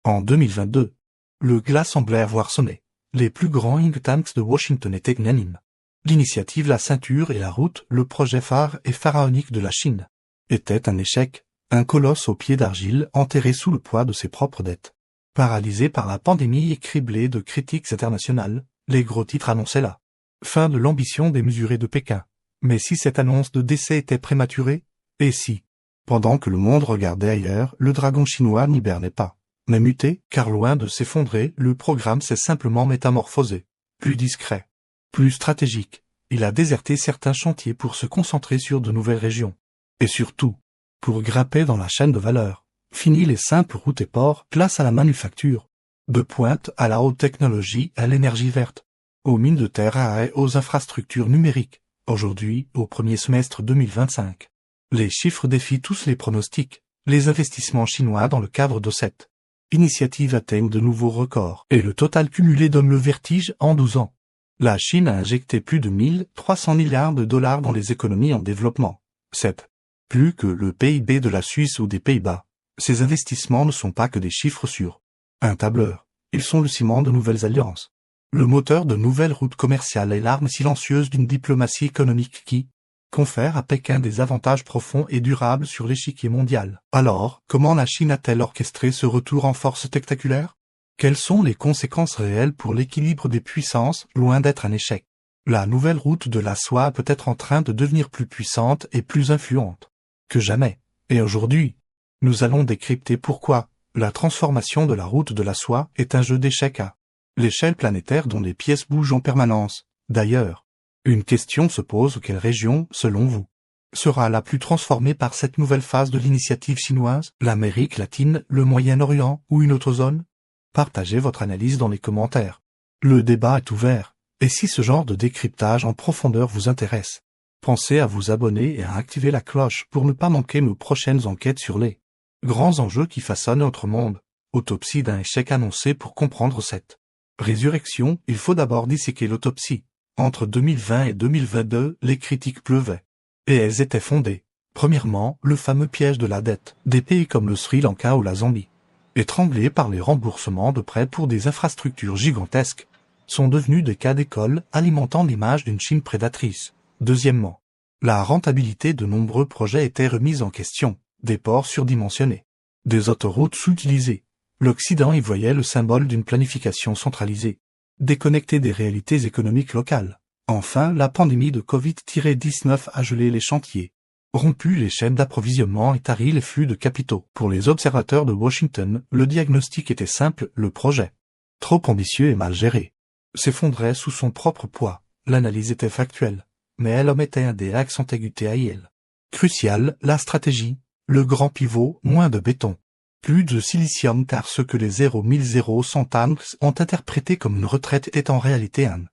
En 2022, le glas semblait avoir sonné. Les plus grands think tanks de Washington étaient unanimes. L'initiative La Ceinture et la Route, le projet phare et pharaonique de la Chine, était un échec, un colosse aux pieds d'argile enterré sous le poids de ses propres dettes. Paralysé par la pandémie et criblé de critiques internationales, les gros titres annonçaient la fin de l'ambition démesurée de Pékin. Mais si cette annonce de décès était prématurée, et si, pendant que le monde regardait ailleurs, le dragon chinois n'hibernait pas, mais muté, car loin de s'effondrer, le programme s'est simplement métamorphosé, plus discret, plus stratégique. Il a déserté certains chantiers pour se concentrer sur de nouvelles régions. Et surtout, pour grimper dans la chaîne de valeur. Fini les simples routes et ports, place à la manufacture. De pointe à la haute technologie, à l'énergie verte, aux mines de terre rares et aux infrastructures numériques. Aujourd'hui, au premier semestre 2025. Les chiffres défient tous les pronostics. Les investissements chinois dans le cadre de cette initiative atteignent de nouveaux records et le total cumulé donne le vertige en 12 ans. La Chine a injecté plus de 1300 milliards de dollars dans les économies en développement. C'est plus que le PIB de la Suisse ou des Pays-Bas. Ces investissements ne sont pas que des chiffres sur un tableur. Ils sont le ciment de nouvelles alliances, le moteur de nouvelles routes commerciales et l'arme silencieuse d'une diplomatie économique qui confère à Pékin des avantages profonds et durables sur l'échiquier mondial. Alors, comment la Chine a-t-elle orchestré ce retour en force spectaculaire? Quelles sont les conséquences réelles pour l'équilibre des puissances, loin d'être un échec? La nouvelle route de la soie peut être en train de devenir plus puissante et plus influente que jamais. Et aujourd'hui, nous allons décrypter pourquoi la transformation de la route de la soie est un jeu d'échecs à l'échelle planétaire dont les pièces bougent en permanence. D'ailleurs, une question se pose: quelle région, selon vous, sera la plus transformée par cette nouvelle phase de l'initiative chinoise? L'Amérique latine, le Moyen-Orient ou une autre zone? Partagez votre analyse dans les commentaires. Le débat est ouvert, et si ce genre de décryptage en profondeur vous intéresse, pensez à vous abonner et à activer la cloche pour ne pas manquer nos prochaines enquêtes sur les grands enjeux qui façonnent notre monde. Autopsie d'un échec annoncé. Pour comprendre cette résurrection, il faut d'abord disséquer l'autopsie. Entre 2020 et 2022, les critiques pleuvaient. Et elles étaient fondées. Premièrement, le fameux piège de la dette. Des pays comme le Sri Lanka ou la Zambie, étranglés par les remboursements de prêts pour des infrastructures gigantesques, sont devenus des cas d'école alimentant l'image d'une Chine prédatrice. Deuxièmement, la rentabilité de nombreux projets était remise en question. Des ports surdimensionnés, des autoroutes sous-utilisées. L'Occident y voyait le symbole d'une planification centralisée, déconnectée des réalités économiques locales. Enfin, la pandémie de Covid-19 a gelé les chantiers, rompu les chaînes d'approvisionnement et tari les flux de capitaux. Pour les observateurs de Washington, le diagnostic était simple: le projet, trop ambitieux et mal géré, s'effondrait sous son propre poids. L'analyse était factuelle, mais elle omettait un des axes antégutériels. Crucial, la stratégie. Le grand pivot, moins de béton, plus de silicium, car ce que les 0 tanks ont interprété comme une retraite était en réalité un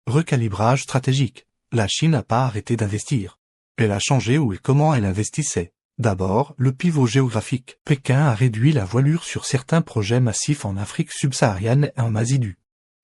recalibrage stratégique. La Chine n'a pas arrêté d'investir. Elle a changé où et comment elle investissait. D'abord, le pivot géographique. Pékin a réduit la voilure sur certains projets massifs en Afrique subsaharienne et en Asie du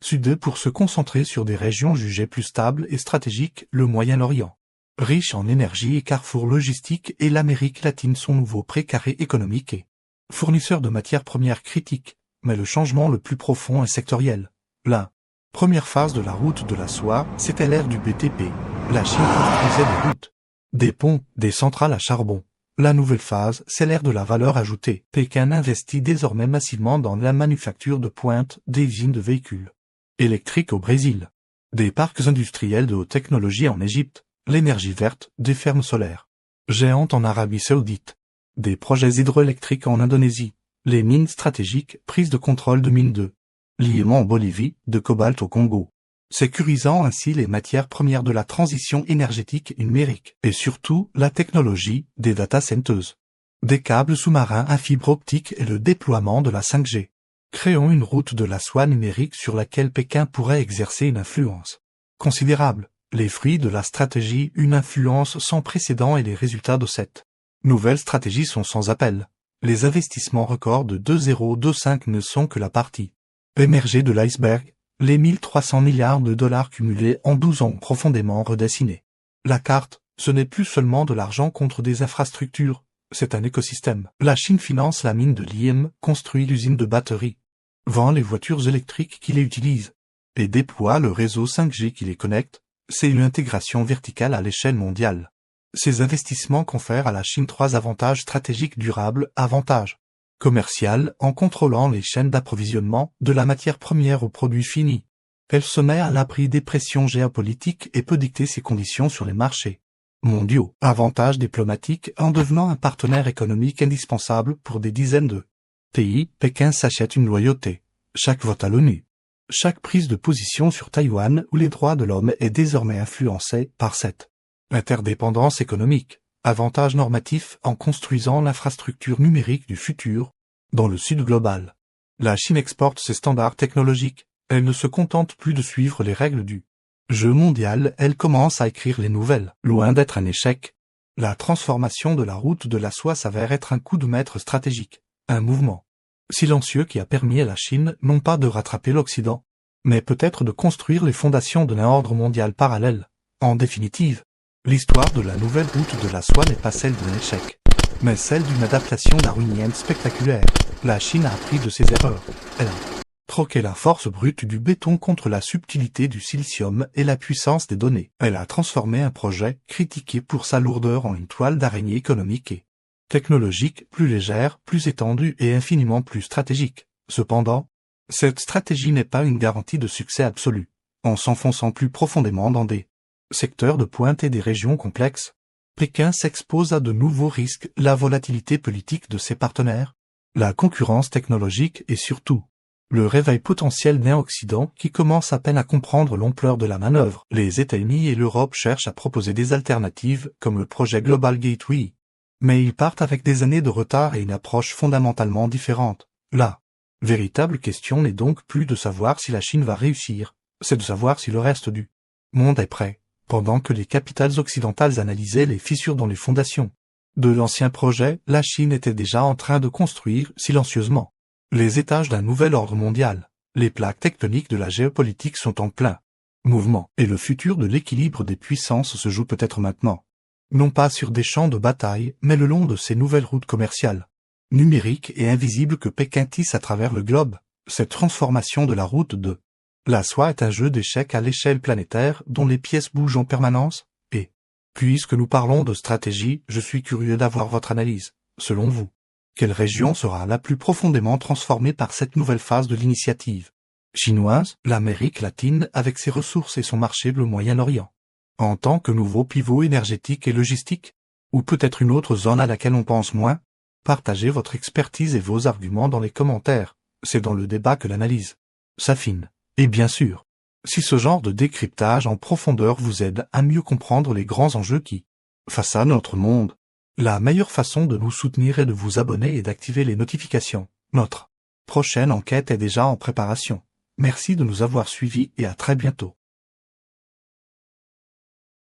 Sud pour se concentrer sur des régions jugées plus stables et stratégiques. Le Moyen-Orient, riche en énergie et carrefour logistique, et l'Amérique latine, son nouveau précaré économique et fournisseur de matières premières critiques. Mais le changement le plus profond est sectoriel. La première phase de la route de la soie, c'était l'ère du BTP. La Chine construisait des routes, des ponts, des centrales à charbon. La nouvelle phase, c'est l'ère de la valeur ajoutée. Pékin investit désormais massivement dans la manufacture de pointe, des usines de véhicules électriques au Brésil, des parcs industriels de haute technologie en Égypte, l'énergie verte, des fermes solaires géantes en Arabie Saoudite, des projets hydroélectriques en Indonésie, les mines stratégiques, prise de contrôle de mines de lièvre en Bolivie, de cobalt au Congo, sécurisant ainsi les matières premières de la transition énergétique et numérique, et surtout la technologie des data centers, des câbles sous-marins à fibre optique et le déploiement de la 5G. Créons une route de la soie numérique sur laquelle Pékin pourrait exercer une influence considérable. Les fruits de la stratégie, une influence sans précédent, et les résultats de cette nouvelle stratégie sont sans appel. Les investissements records de 2025 ne sont que la partie émergée de l'iceberg. Les 1300 milliards de dollars cumulés en 12 ans ont profondément redessiné la carte. Ce n'est plus seulement de l'argent contre des infrastructures, C'est un écosystème. La Chine finance la mine de lithium, construit l'usine de batteries, vend les voitures électriques qui les utilisent, et déploie le réseau 5G qui les connecte. C'est une intégration verticale à l'échelle mondiale. Ces investissements confèrent à la Chine 3 avantages stratégiques durables. Avantage commercial, en contrôlant les chaînes d'approvisionnement, de la matière première aux produits finis. Elle se met à l'abri des pressions géopolitiques et peut dicter ses conditions sur les marchés mondiaux. Avantage diplomatique, en devenant un partenaire économique indispensable pour des dizaines de pays, Pékin s'achète une loyauté. Chaque vote à l'ONU, chaque prise de position sur Taïwan ou les droits de l'homme est désormais influencée par cette interdépendance économique. Avantage normatif, en construisant l'infrastructure numérique du futur dans le Sud global. La Chine exporte ses standards technologiques. Elle ne se contente plus de suivre les règles du jeu mondial, elle commence à écrire les nouvelles. Loin d'être un échec, la transformation de la route de la soie s'avère être un coup de maître stratégique, un mouvement silencieux qui a permis à la Chine non pas de rattraper l'Occident, mais peut-être de construire les fondations d'un ordre mondial parallèle. En définitive, l'histoire de la nouvelle route de la soie n'est pas celle d'un échec, mais celle d'une adaptation darwinienne spectaculaire. La Chine a appris de ses erreurs. Elle a troqué la force brute du béton contre la subtilité du silicium et la puissance des données. Elle a transformé un projet critiqué pour sa lourdeur en une toile d'araignée économique et technologique, plus légère, plus étendue et infiniment plus stratégique. Cependant, cette stratégie n'est pas une garantie de succès absolu. En s'enfonçant plus profondément dans des secteurs de pointe et des régions complexes, Pékin s'expose à de nouveaux risques, la volatilité politique de ses partenaires, la concurrence technologique et surtout le réveil potentiel d'un Occident qui commence à peine à comprendre l'ampleur de la manœuvre. Les États-Unis et l'Europe cherchent à proposer des alternatives comme le projet Global Gateway, mais ils partent avec des années de retard et une approche fondamentalement différente. La véritable question n'est donc plus de savoir si la Chine va réussir, c'est de savoir si le reste du monde est prêt. Pendant que les capitales occidentales analysaient les fissures dans les fondations de l'ancien projet, la Chine était déjà en train de construire, silencieusement, les étages d'un nouvel ordre mondial. Les plaques tectoniques de la géopolitique sont en plein mouvement, et le futur de l'équilibre des puissances se joue peut-être maintenant. Non pas sur des champs de bataille, mais le long de ces nouvelles routes commerciales, numériques et invisibles que Pékin tisse à travers le globe. Cette transformation de la route de la soie est un jeu d'échecs à l'échelle planétaire dont les pièces bougent en permanence, et, puisque nous parlons de stratégie, je suis curieux d'avoir votre analyse. Selon vous, quelle région sera la plus profondément transformée par cette nouvelle phase de l'initiative chinoise? L'Amérique latine avec ses ressources et son marché, le Moyen-Orient, en tant que nouveau pivot énergétique et logistique? Ou peut-être une autre zone à laquelle on pense moins? Partagez votre expertise et vos arguments dans les commentaires. C'est dans le débat que l'analyse s'affine. Et bien sûr, si ce genre de décryptage en profondeur vous aide à mieux comprendre les grands enjeux qui façonnent notre monde, la meilleure façon de nous soutenir est de vous abonner et d'activer les notifications. Notre prochaine enquête est déjà en préparation. Merci de nous avoir suivis et à très bientôt.